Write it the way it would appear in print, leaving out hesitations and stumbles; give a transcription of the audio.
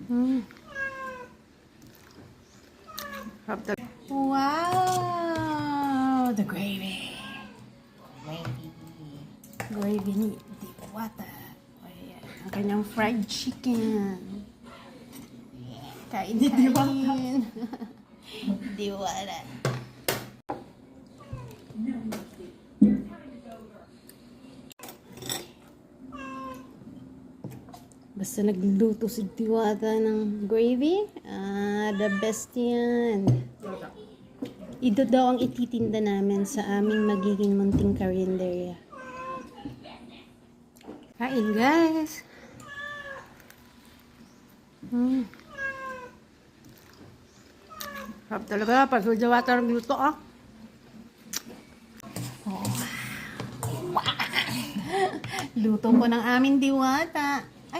Mm. Wow! The gravy. Gravy ni Diwata. Ayan. Ang kanyang fried chicken. Kain, kain. Diwata. Basta nagluluto si Diwata ng gravy, the best yan. Ito daw ang ititinda namin sa aming magiging munting karinderya. Kain, guys! Sarap talaga pag si Diwata nagluto, ah. Oh. Luto ko ng aming Diwata.